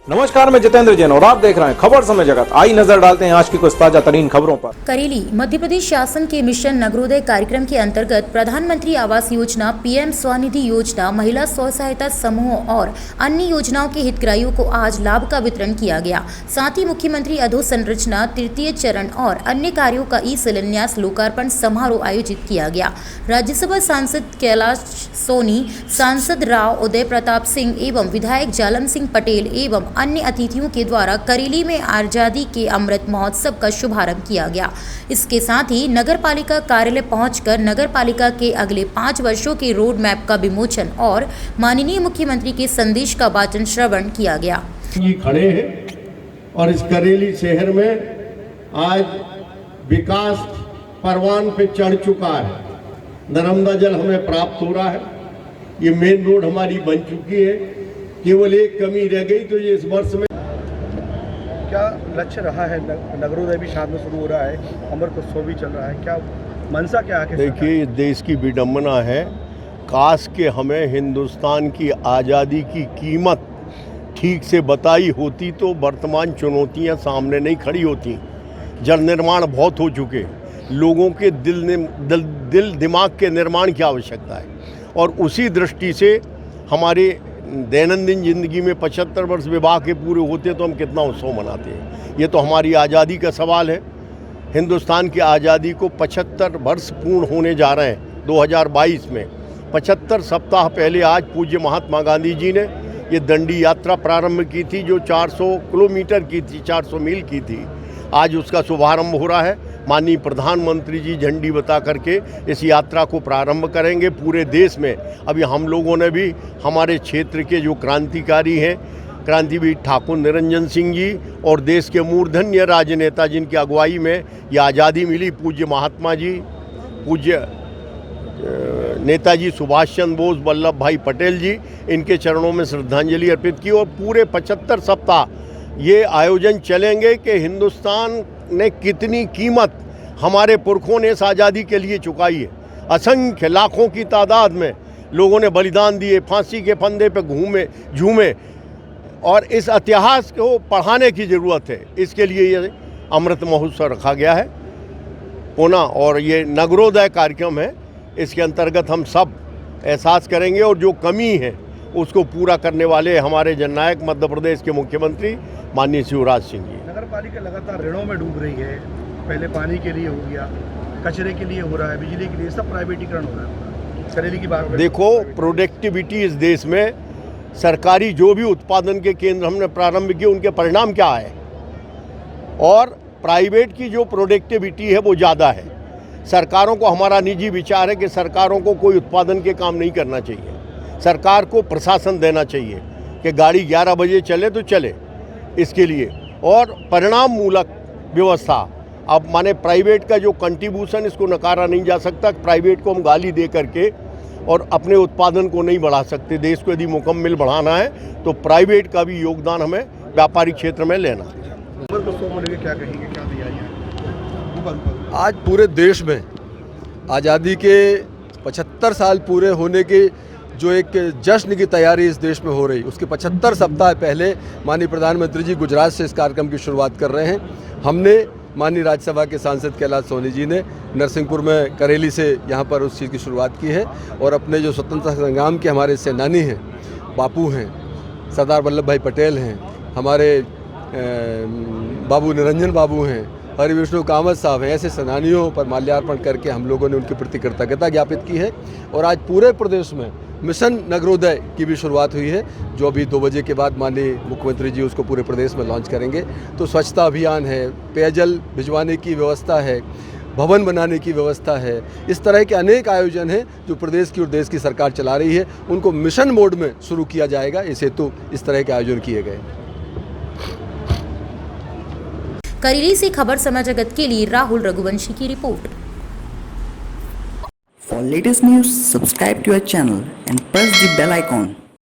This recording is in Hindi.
नमस्कार, मैं जितेंद्र जैन और आप देख रहे हैं खबर समय जगत। आई नजर डालते हैं आज की कुछ ताजा तरीन खबरों पर। करेली मध्य प्रदेश शासन के मिशन नगरोदय कार्यक्रम के अंतर्गत प्रधानमंत्री आवास योजना, पीएम स्वनिधि योजना, महिला स्व सहायता समूह और अन्य योजनाओं के हितग्राहियों को आज लाभ का वितरण किया गया। साथ ही मुख्यमंत्री अधोसंरचना तृतीय चरण और अन्य कार्यों का ई शिलान्यास लोकार्पण समारोह आयोजित किया गया। राज्यसभा सांसद कैलाश सोनी, सांसद राव उदय प्रताप सिंह एवं विधायक जालन सिंह पटेल एवं अन्य अतिथियों के द्वारा करेली में आजादी के अमृत महोत्सव का शुभारंभ किया गया। इसके साथ ही नगर पालिका कार्यालय पहुंचकर नगर पालिका के अगले 5 वर्षों के रोड मैप का विमोचन और माननीय मुख्यमंत्री के संदेश का वाचन श्रवण किया गया। खड़े हैं और इस करेली शहर में आज विकास परवान पे चढ़ चुका है। नर्मदा जल हमें प्राप्त हो रहा है। ये मेन रोड हमारी बन चुकी है। केवल एक कमी रह गई तो ये इस वर्ष में क्या लक्ष्य रहा है? नगरोदय भी साथ में शुरू हो रहा है, अमृत उत्सव भी चल रहा है, क्या मनसा क्या है? देखिए, इस देश की विडंबना है। काश के हमें हिंदुस्तान की आज़ादी की कीमत ठीक से बताई होती तो वर्तमान चुनौतियां सामने नहीं खड़ी होती। जल निर्माण बहुत हो चुके, लोगों के दिल दिमाग के निर्माण की आवश्यकता है और उसी दृष्टि से हमारे दैनंदिन जिंदगी में 75 वर्ष विवाह के पूरे होते तो हम कितना उत्सव मनाते हैं। ये तो हमारी आज़ादी का सवाल है। हिंदुस्तान की आज़ादी को 75 वर्ष पूर्ण होने जा रहे हैं 2022 में। 75 सप्ताह पहले आज पूज्य महात्मा गांधी जी ने ये दंडी यात्रा प्रारंभ की थी, जो 400 किलोमीटर की थी, 400 मील की थी। आज उसका शुभारंभ हो रहा है। माननीय प्रधानमंत्री जी झंडी बता करके इस यात्रा को प्रारंभ करेंगे पूरे देश में। अभी हम लोगों ने भी हमारे क्षेत्र के जो क्रांतिकारी हैं, क्रांतिवीर ठाकुर निरंजन सिंह जी और देश के मूर्धन्य राजनेता जिनकी अगुवाई में ये आज़ादी मिली, पूज्य महात्मा जी, पूज्य नेताजी सुभाष चंद्र बोस, वल्लभ भाई पटेल जी, इनके चरणों में श्रद्धांजलि अर्पित की। और पूरे 75 सप्ताह ये आयोजन चलेंगे कि हिंदुस्तान ने कितनी कीमत हमारे पुरखों ने इस आज़ादी के लिए चुकाई है। असंख्य लाखों की तादाद में लोगों ने बलिदान दिए, फांसी के फंदे पे झूमे और इस इतिहास को पढ़ाने की ज़रूरत है। इसके लिए ये अमृत महोत्सव रखा गया है पुनः, और ये नगरोदय कार्यक्रम है। इसके अंतर्गत हम सब एहसास करेंगे और जो कमी है उसको पूरा करने वाले हमारे जननायक मध्य प्रदेश के मुख्यमंत्री माननीय शिवराज सिंह जी। नगर पालिका लगातार ऋणों में डूब रही है। पहले पानी के लिए हो गया, कचरे के लिए हो रहा है, बिजली के लिए, सब प्राइवेटीकरण हो रहा है। करेली की बात देखो, प्रोडक्टिविटी इस देश में सरकारी जो भी उत्पादन के केंद्र हमने प्रारंभ किए उनके परिणाम क्या है, और प्राइवेट की जो प्रोडक्टिविटी है वो ज़्यादा है। सरकारों को, हमारा निजी विचार है कि सरकारों को कोई उत्पादन के काम नहीं करना चाहिए। सरकार को प्रशासन देना चाहिए कि गाड़ी 11 बजे चले तो चले, इसके लिए, और परिणाम मूलक व्यवस्था। अब माने प्राइवेट का जो कंट्रीब्यूशन, इसको नकारा नहीं जा सकता। प्राइवेट को हम गाली दे करके और अपने उत्पादन को नहीं बढ़ा सकते। देश को यदि मुकम्मल बढ़ाना है तो प्राइवेट का भी योगदान हमें व्यापारिक क्षेत्र में लेना है। क्या कहेंगे, क्या तैयारियां? आज पूरे देश में आज़ादी के 75 साल पूरे होने के जो एक जश्न की तैयारी इस देश में हो रही, उसके 75 सप्ताह पहले माननीय प्रधानमंत्री जी गुजरात से इस कार्यक्रम की शुरुआत कर रहे हैं। हमने माननीय राज्यसभा के सांसद कैलाश सोनी जी ने नरसिंहपुर में करेली से यहाँ पर उस चीज़ की शुरुआत की है, और अपने जो स्वतंत्रता संग्राम के हमारे सेनानी हैं, बापू हैं, सरदार वल्लभ भाई पटेल हैं, हमारे बाबू निरंजन बाबू हैं, हरि विष्णु कामत साहब हैं, ऐसे सेनानियों पर माल्यार्पण करके हम लोगों ने उनके प्रति कृतज्ञता ज्ञापित की है। और आज पूरे प्रदेश में मिशन नगरोदय की भी शुरुआत हुई है, जो अभी 2 बजे के बाद माननीय मुख्यमंत्री जी उसको पूरे प्रदेश में लॉन्च करेंगे। तो स्वच्छता अभियान है, पेयजल भिजवाने की व्यवस्था है, भवन बनाने की व्यवस्था है, इस तरह के अनेक आयोजन हैं जो प्रदेश की और देश की सरकार चला रही है। उनको मिशन मोड में शुरू किया जाएगा। इस हेतु इस तरह के आयोजन किए गए। करेली से खबर समय जगत के लिए राहुल रघुवंशी की report. For latest news, subscribe to our channel and press the bell icon.